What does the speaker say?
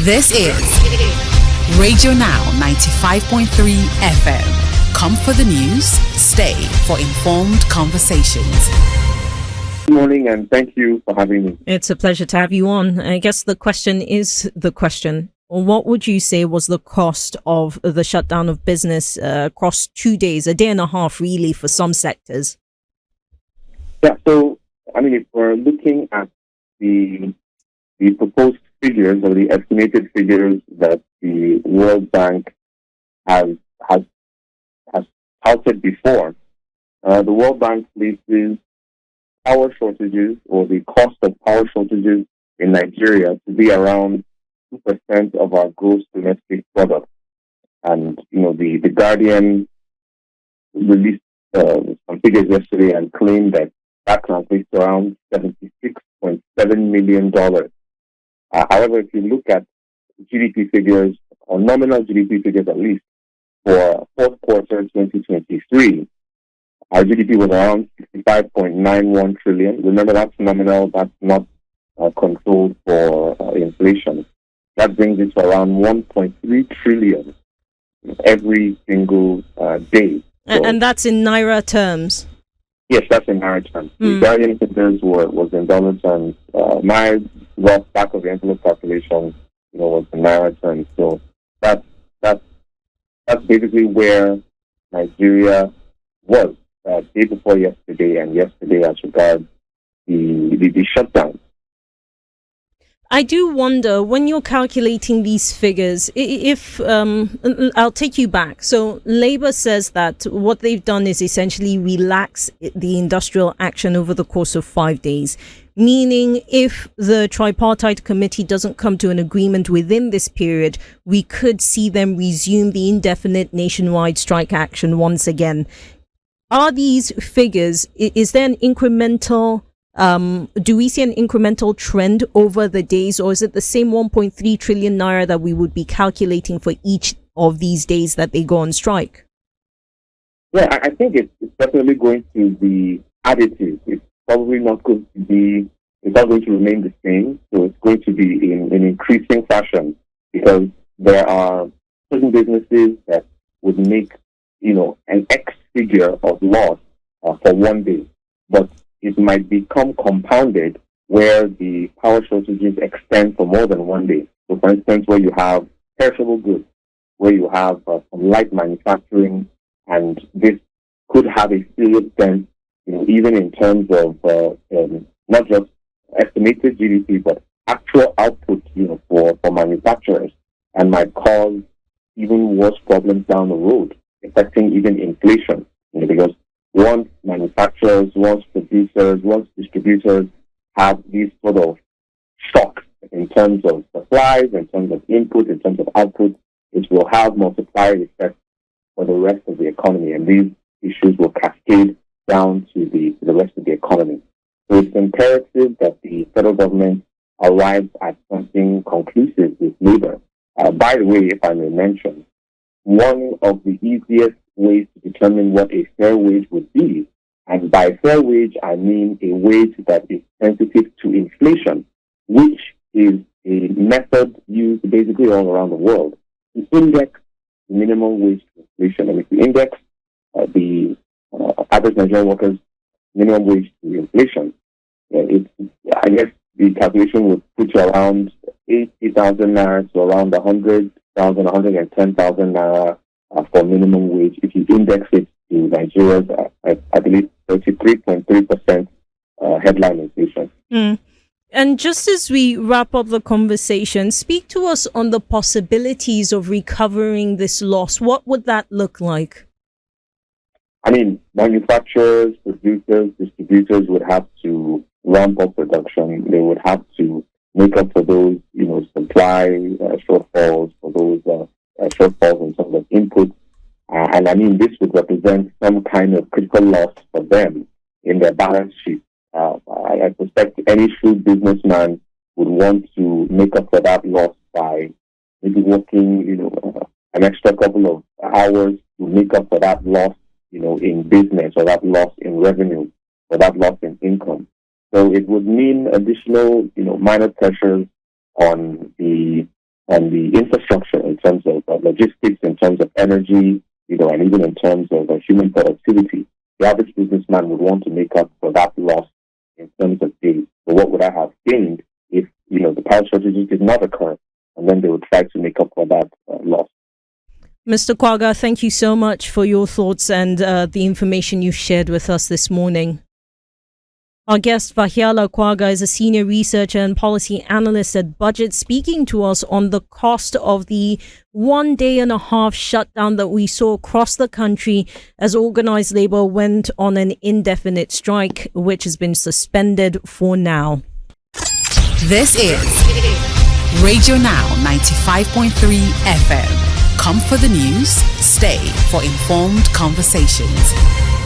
This is Radio Now 95.3 FM. Come for the news, stay for informed conversations. Good morning and thank you for having me. It's a pleasure to have you on. I guess the question is the question. What would you say was the cost of the shutdown of business across 2 days, a day and a half really for some sectors? Yeah, so, if we're looking at the proposed figures or the estimated figures that the World Bank has touted before, the World Bank places power shortages or the cost of power shortages in Nigeria to be around 2% of our gross domestic product. And, the Guardian released some figures yesterday and claimed that translates to around $76.7 million. However, if you look at GDP figures, or nominal GDP figures at least, for fourth quarter 2023, our GDP was around 65.91 trillion. Remember, that's nominal, that's not controlled for inflation. That brings it to around 1.3 trillion every single day. So, and that's in Naira terms? Yes, that's in Naira terms. The Guardian figures was in dollar terms. My rough back of the envelope calculation, was in Naira terms. So that's basically where Nigeria was day before yesterday and yesterday as regards the shutdown. I do wonder, when you're calculating these figures, if I'll take you back. So Labour says that what they've done is essentially relax the industrial action over the course of 5 days, meaning if the tripartite committee doesn't come to an agreement within this period, we could see them resume the indefinite nationwide strike action once again. Are these figures, is there an incremental do we see an incremental trend over the days, or is it the same 1.3 trillion naira that we would be calculating for each of these days that they go on strike? Yeah, I think it's definitely going to be additive. It's probably not going to be, it's not going to remain the same. So it's going to be in an increasing fashion because there are certain businesses that would make, an X figure of loss for 1 day. But it might become compounded where the power shortages extend for more than 1 day. So, for instance, where you have perishable goods, where you have some light manufacturing, and this could have a serious sense, even in terms of not just estimated GDP, but actual output, for manufacturers, and might cause even worse problems down the road, affecting even inflation, because once manufacturers, once producers, once distributors have these sort of shocks in terms of supplies, in terms of input, in terms of output, it will have multiplier effects for the rest of the economy. And these issues will cascade down to the rest of the economy. So it's imperative that the federal government arrives at something conclusive with labor. By the way, if I may mention, one of the easiest ways to determine what a fair wage would be, and by fair wage I mean a wage that is sensitive to inflation, which is a method used basically all around the world to index the minimum wage to inflation. And if you index the average Nigerian workers' minimum wage to inflation, I guess the calculation would put you around 80,000 naira to around 100,000, 110,000 naira for minimum wage. If you index it to Nigeria's, I believe, 33.3% headline inflation. And just as we wrap up the conversation, speak to us on the possibilities of recovering this loss. What would that look like? Manufacturers, producers, distributors would have to ramp up production. They would have to make up for those, supply shortfalls, for those shortfalls in terms of input. And this would represent some kind of critical loss for them in their balance sheet. I suspect any shrewd businessman would want to make up for that loss by maybe working, an extra couple of hours to make up for that loss, in business, or that loss in revenue, or that loss in income. So it would mean additional, minor pressures on the on the infrastructure in terms of logistics, in terms of energy, and even in terms of human productivity. The average businessman would want to make up for that loss in terms of days. But what would I have gained if, the power shortages did not occur? And then they would try to make up for that loss. Mr. Kwaga, thank you so much for your thoughts and the information you've shared with us this morning. Our guest, Vahiala Kwaga, is a senior researcher and policy analyst at Budget, speaking to us on the cost of the 1 day and a half shutdown that we saw across the country as organized labor went on an indefinite strike, which has been suspended for now. This is Radio Now 95.3 FM. Come for the news, stay for informed conversations.